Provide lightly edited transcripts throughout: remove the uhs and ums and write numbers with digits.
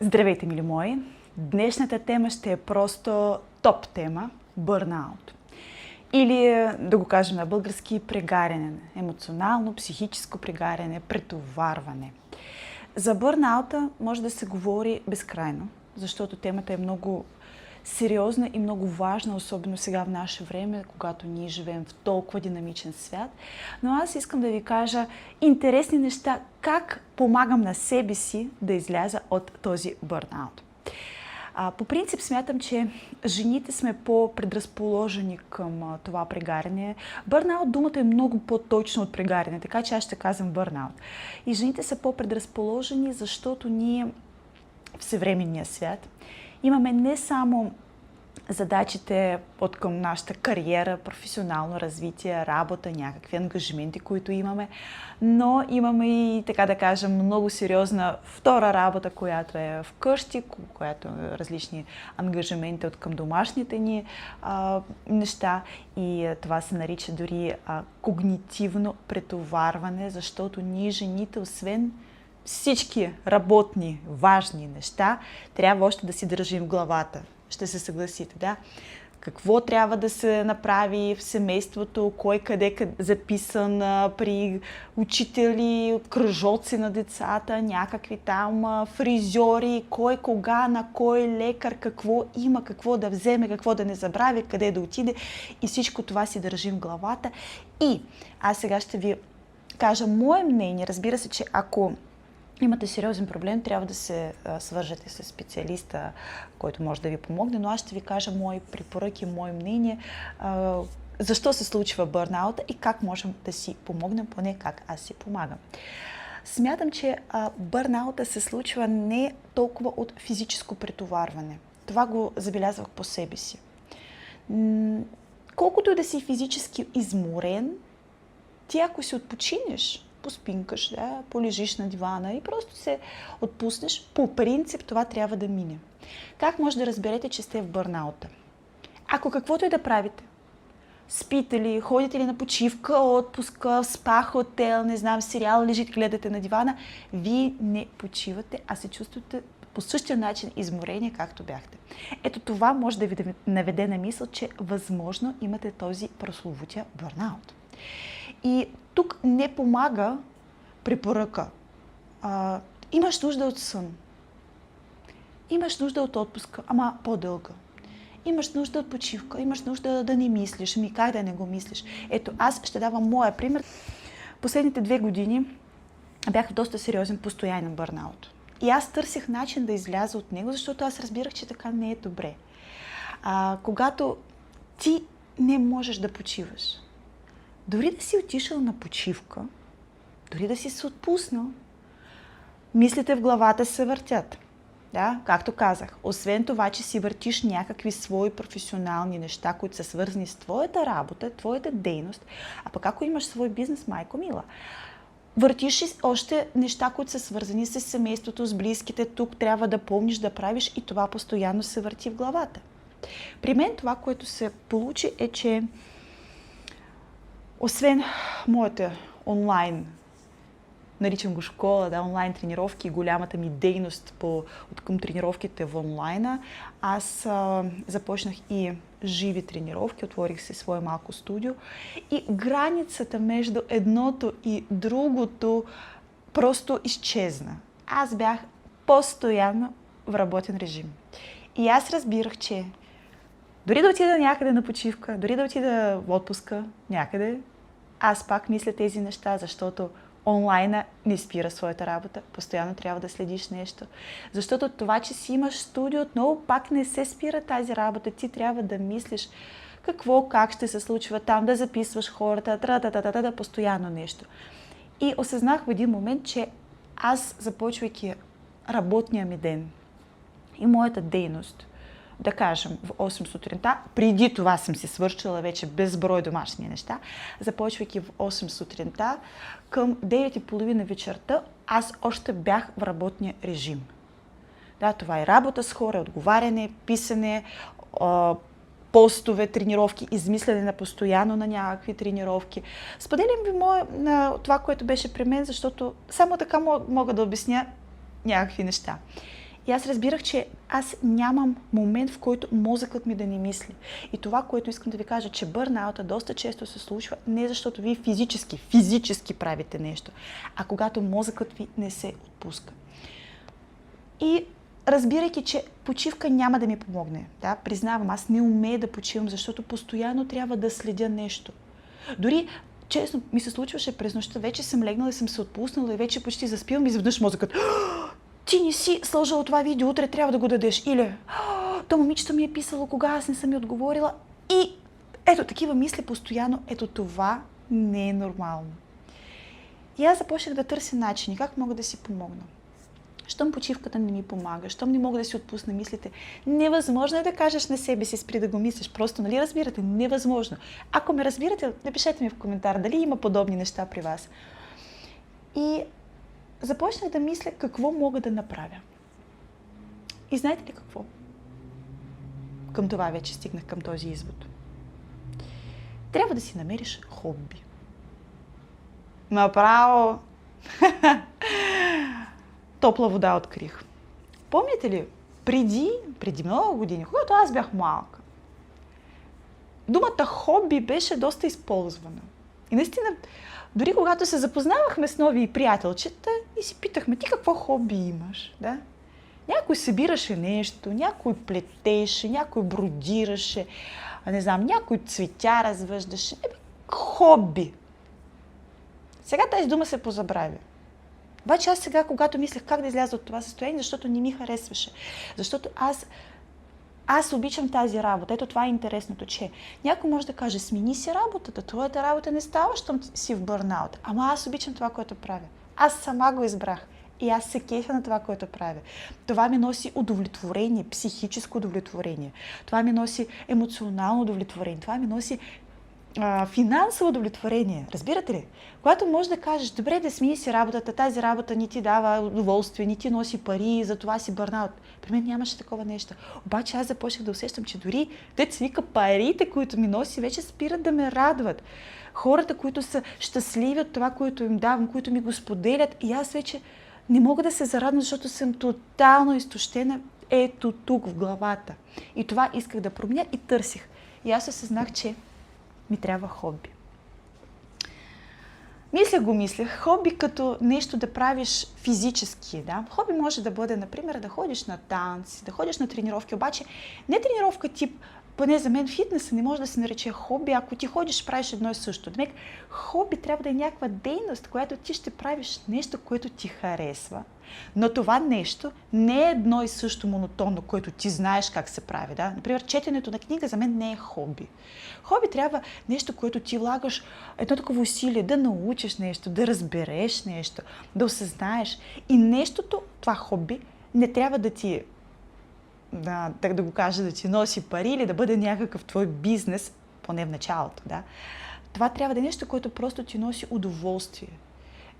Здравейте, мили мои! Днешната тема ще е просто топ тема – бърнаут. Или, да го кажем на български, прегаряне. Емоционално, психическо прегаряне, претоварване. За бърнаута може да се говори безкрайно, защото темата е много сериозна и много важна, особено сега в наше време, когато ние живеем в толкова динамичен свят. Но аз искам да ви кажа интересни неща, как помагам на себе си да изляза от този бърнаут. По принцип смятам, че жените сме по-предразположени към това прегаряне. Бърнаут думата е много по-точно от прегаряне, така че аз ще казвам бърнаут. И жените са по-предразположени, защото ние в съвременния свят имаме не само задачите от към нашата кариера, професионално развитие, работа, някакви ангажименти, които имаме, но имаме и, така да кажем, много сериозна втора работа, която е вкъщи, която е различни ангажименти от към домашните ни неща, и това се нарича дори когнитивно претоварване, защото ние жените, освен всички работни, важни неща, трябва още да си държим в главата. Ще се съгласите, да? Какво трябва да се направи в семейството, кой къде записан при учители, кръжоци на децата, някакви там фризьори, кой кога, на кой лекар, какво има, какво да вземе, какво да не забрави, къде да отиде, и всичко това си държим в главата. И аз сега ще ви кажа мое мнение. Разбира се, че ако имате сериозен проблем, трябва да се свържете с специалиста, който може да ви помогне, но аз ще ви кажа мои препоръки, мое мнение, защо се случва бърнаута и как можем да си помогнем, поне как аз си помагам. Смятам, че бърнаута се случва не толкова от физическо претоварване. Това го забелязвах по себе си. Колкото и да си физически изморен, ти ако си отпочинеш, поспинкаш, да, полежиш на дивана и просто се отпуснеш, по принцип това трябва да мине. Как може да разберете, че сте в бърнаута? Ако каквото и да правите, спите ли, ходите ли на почивка, отпуска, спа, хотел, не знам, сериал, лежите, гледате на дивана, вие не почивате, а се чувствате по същия начин изморение, както бяхте. Ето това може да ви наведе на мисъл, че възможно имате този прословутия бърнаут. И тук не помага препоръка. Имаш нужда от сън. Имаш нужда от отпуска, ама по-дълга. Имаш нужда от почивка, имаш нужда да не мислиш. Ами как да не го мислиш? Ето, аз ще давам моя пример. Последните 2 години бях в доста сериозен постоянен бърнаут. И аз търсих начин да изляза от него, защото аз разбирах, че така не е добре. Когато ти не можеш да почиваш, дори да си отишъл на почивка, дори да си се отпуснал, мислите в главата се въртят. Да? Както казах, освен това, че си въртиш някакви свои професионални неща, които са свързани с твоята работа, твоята дейност, а пък ако имаш свой бизнес, майко мила, въртиш още неща, които са свързани с семейството, с близките, тук трябва да помниш, да правиш, и това постоянно се върти в главата. При мен това, което се получи, е, че освен моята онлайн, наричам го школа, да, онлайн тренировки и голямата ми дейност от към тренировките в онлайна, аз започнах и живи тренировки, отворих си свое малко студио и границата между едното и другото просто изчезна. Аз бях постоянно в работен режим. И аз разбирах, че дори да отида някъде на почивка, дори да отида в отпуска някъде, аз пак мисля тези неща, защото онлайна не спира своята работа. Постоянно трябва да следиш нещо. Защото това, че си имаш студио, отново пак не се спира тази работа. Ти трябва да мислиш какво, как ще се случва там, да записваш хората, постоянно нещо. И осъзнах в един момент, че аз, започвайки работния ми ден и моята дейност, да кажем, в 8 сутринта, преди това съм си свършила вече безброй домашни неща, започвайки в 8 сутринта, към 9:30 вечерта, аз още бях в работния режим. Да, това е работа с хора, отговаряне, писане, постове, тренировки, измислене на постоянно на някакви тренировки. Споделям ви това, което беше при мен, защото само така мога да обясня някакви неща. И аз разбирах, че аз нямам момент, в който мозъкът ми да не мисли. И това, което искам да ви кажа, че бърнаута доста често се случва не защото вие физически правите нещо, а когато мозъкът ви не се отпуска. И разбирайки, че почивка няма да ми помогне, да, признавам, аз не умея да почивам, защото постоянно трябва да следя нещо. Дори честно ми се случваше през нощта, вече съм легнала и съм се отпуснала и вече почти заспивам и изведнъж мозъкът: ти не си сложила това видео, утре трябва да го дадеш. Или то момичето ми е писало, кога аз не съм ми отговорила. И ето такива мисли постоянно. Ето това не е нормално. И аз започнах да търся начини как мога да си помогна. Щом почивката не ми помага, щом не мога да си отпусна мислите, невъзможно е да кажеш на себе си: спри да го мислиш. Просто, нали разбирате? Невъзможно. Ако ме разбирате, напишете ми в коментар дали има подобни неща при вас. И започнах да мисля какво мога да направя. И знаете ли какво? Към това вече стигнах, към този извод. Трябва да си намериш хобби. Направо топла вода открих. Помните ли, преди много години, когато аз бях малка, думата хобби беше доста използвана. И наистина, дори когато се запознавахме с нови приятелчета и си питахме: ти какво хобби имаш? Да? Някой събираше нещо, някой плетеше, някой бродираше, не знам, някой цветя развъждаше. Хобби. Сега тази дума се позабравя. Обаче аз сега, когато мислех как да изляза от това състояние, защото не ми харесваше. Защото аз обичам тази работа. Ето това е интересното, че някой може да каже: смени си работата, твоята работа не става, щом си в бърнаут. Ама аз обичам това, което правя. Аз сама го избрах. И аз се кефя на това, което правя. Това ми носи удовлетворение, психическо удовлетворение. Това ми носи емоционално удовлетворение. Това ми носи финансово удовлетворение. Разбирате ли? Когато можеш да кажеш: добре, да смени си работата, тази работа не ти дава удоволствие, не ти носи пари, затова си бърнаут. При мен нямаше такова нещо. Обаче аз започнах да усещам, че дори се вика парите, които ми носи, вече спират да ме радват. Хората, които са щастливи от това, което им давам, които ми го споделят, и аз вече не мога да се зарадвам, защото съм тотално изтощена ето тук в главата. И това исках да променя и търсих. И аз осъзнах, че ми трябва хобби. Мислех хобби като нещо да правиш физически. Да? Хобби може да бъде, например, да ходиш на танци, да ходиш на тренировки, обаче не тренировка тип, поне за мен фитнеса не може да се нарече хобби, ако ти ходиш, правиш едно и също. Демек, хобби трябва да е някаква дейност, която ти ще правиш нещо, което ти харесва. Но това нещо не е едно и също монотонно, което ти знаеш как се прави. Да? Например, четенето на книга за мен не е хобби. Хобби трябва нещо, което ти влагаш едно такова усилие, да научиш нещо, да разбереш нещо, да осъзнаеш. И нещото, това хобби, не трябва да ти да го кажа, да ти носи пари или да бъде някакъв твой бизнес, поне в началото. Да? Това трябва да е нещо, което просто ти носи удоволствие.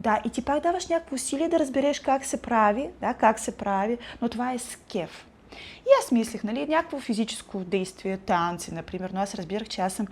Да, и ти пак даваш някакво усилие да разбереш как се прави, но това е с кеф. И аз мислех, нали, някакво физическо действие, танци, например, но аз разбирах, че аз съм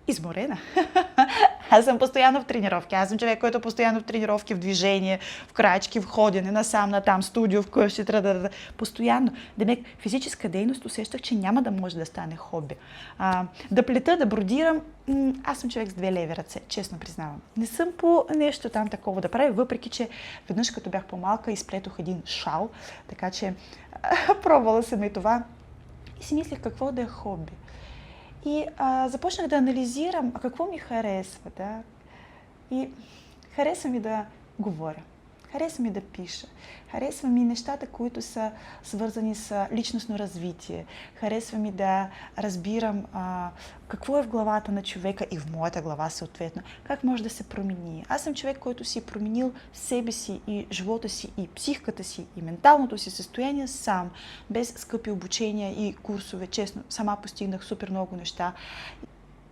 изморена. Аз съм постоянно в тренировки. Аз съм човек, който е постоянно в тренировки, в движение, в крачки, в ходене, насам, натам, студио, в къщи, постоянно. Демек, физическа дейност усещах, че няма да може да стане хобби. Да плета, да бродирам, аз съм човек с 2 леви ръце, честно признавам. Не съм по нещо там такова да правя, въпреки че веднъж като бях по-малка изплетох един шал, така че пробвала съм и това. И си мислех какво да е хобби. И започнах да анализирам какво ми харесва. Да? И харесва ми да говоря, харесва ми да пиша, харесва ми нещата, които са свързани с личностно развитие, харесва ми да разбирам какво е в главата на човека и в моята глава съответно, как може да се промени. Аз съм човек, който си е променил себе си и живота си и психиката си и менталното си състояние сам, без скъпи обучения и курсове. Честно, сама постигнах супер много неща.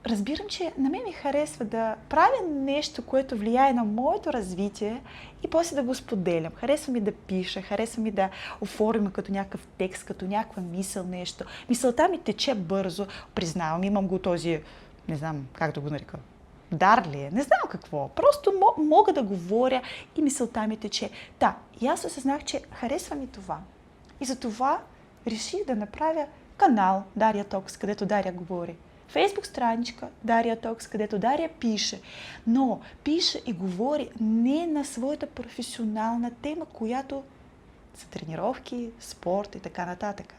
Разбирам, че на мен ми харесва да правя нещо, което влияе на моето развитие и после да го споделям. Харесва ми да пиша, харесва ми да оформя като някакъв текст, като някаква мисъл, нещо. Мисълта ми тече бързо, признавам, имам го този, не знам как да го нарека, дар ли е, не знам какво. Просто мога да говоря и мисълта ми тече. И аз осъзнах, че харесва ми това. И затова реших да направя канал Дария Токс, където Дария говори. Фейсбук страничка Дария Токс, където Дария пише, но пише и говори не на своята професионална тема, която са тренировки, спорт и така нататък.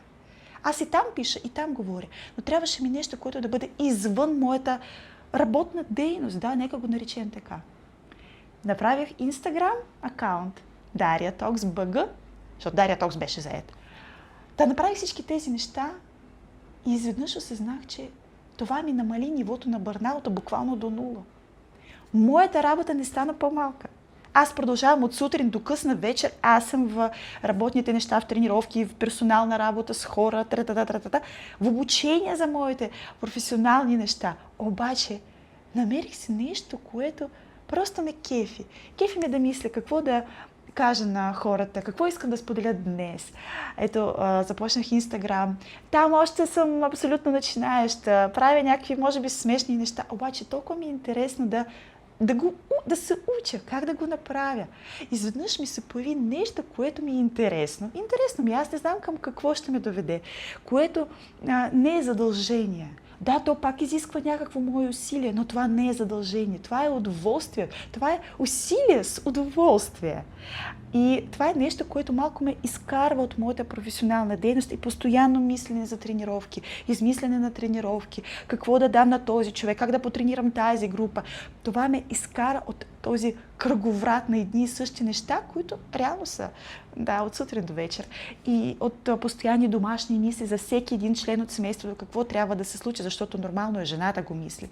Аз и там пиша, и там говоря, но трябваше ми нещо, което да бъде извън моята работна дейност, да, нека го наречем така. Направих Instagram акаунт Дария Токс БГ, защото Дария Токс беше заед. Да направих всички тези неща и изведнъж осъзнах, че това ми намали нивото на бърнаута буквално до нула. Моята работа не стана по-малка. Аз продължавам от сутрин до късна вечер. Аз съм в работните неща, в тренировки, в персонална работа с хора, в обучение за моите професионални неща. Обаче намерих си нещо, което просто ме кефи. Кефи ме да мисля какво да кажа на хората, какво искам да споделя днес. Ето, започнах Инстаграм. Там още съм абсолютно начинаеща. Правя някакви, може би, смешни неща. Обаче толкова ми е интересно да се уча, как да го направя. Изведнъж ми се появи нещо, което ми е интересно. Интересно ми, аз не знам към какво ще ме доведе. Което не е задължение. Да, то пак изисква някакво мое усилие, но това не е задължение. Това е удоволствие. Това е усилие с удоволствие. И това е нещо, което малко ме изкарва от моята професионална дейност и постоянно мислене за тренировки, измислене на тренировки, какво да дам на този човек, как да потренирам тази група. Това ме изкара от този кръговрат на едни и същи неща, които реално са от сутрин до вечер. И от постоянни домашни мисли за всеки един член от семейството, какво трябва да се случи, защото нормално е жената го мисли.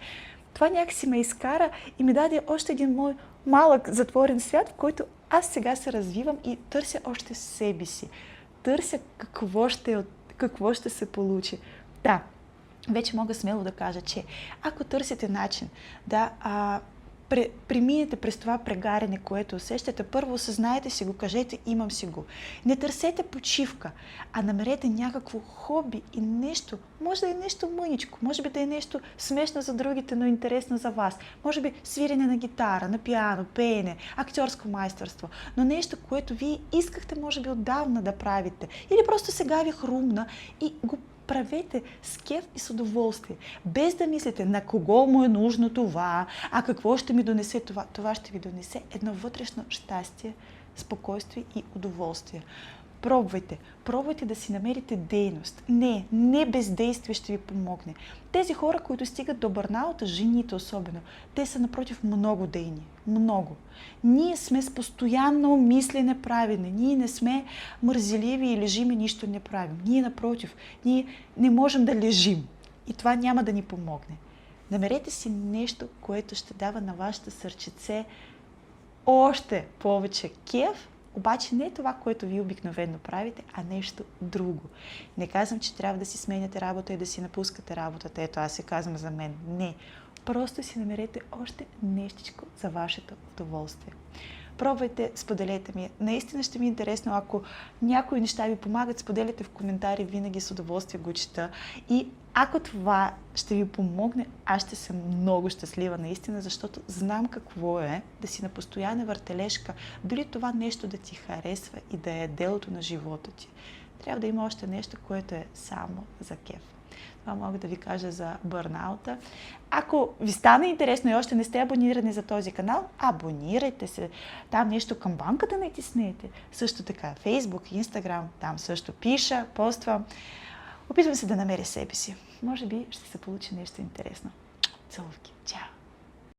Това някакси ме изкара и ми даде още един мой малък затворен свят, в който аз сега се развивам и търся още себе си. Търся какво ще се получи. Да, вече мога смело да кажа, че ако търсите начин да преминете през това прегаряне, което усещате, първо осъзнаете си го, кажете, имам си го. Не търсете почивка, а намерете някакво хоби и нещо. Може да е нещо мъничко, може би да е нещо смешно за другите, но интересно за вас. Може би свирене на гитара, на пиано, пеене, актьорско майсторство, но нещо, което вие искахте, може би, отдавна да правите. Или просто сега ви хрумна и го правете с кеф и с удоволствие. Без да мислите на кого му е нужно това, а какво ще ми донесе това. Това ще ви донесе едно вътрешно щастие, спокойствие и удоволствие. Пробвайте да си намерите дейност. Не бездействие ще ви помогне. Тези хора, които стигат до бърнаута, жените особено, те са напротив много дейни. Много. Ние сме с постоянно мислене правене. Ние не сме мързеливи и лежим и нищо не правим. Ние напротив, ние не можем да лежим. И това няма да ни помогне. Намерете си нещо, което ще дава на вашето сърчице още повече кеф, обаче не е това, което вие обикновено правите, а нещо друго. Не казвам, че трябва да си сменяте работа и да си напускате работата. Ето, аз се казвам за мен. Не. Просто си намерете още нещичко за вашето удоволствие. Пробвайте, споделете ми. Наистина ще ми е интересно, ако някои неща ви помагат, споделяте в коментари, винаги с удоволствие го чета. И ако това ще ви помогне, аз ще съм много щастлива наистина, защото знам какво е да си на постоянна въртележка, дори това нещо да ти харесва и да е делото на живота ти. Трябва да има още нещо, което е само за кеф. Това мога да ви кажа за бърнаута. Ако ви стане интересно и още не сте абонирани за този канал, абонирайте се. Там нещо към банката натиснете. Също така Facebook, Instagram, там също пиша, поствам. Опитвам се да намеря себе си. Може би ще се получи нещо интересно. Целувки. Чао!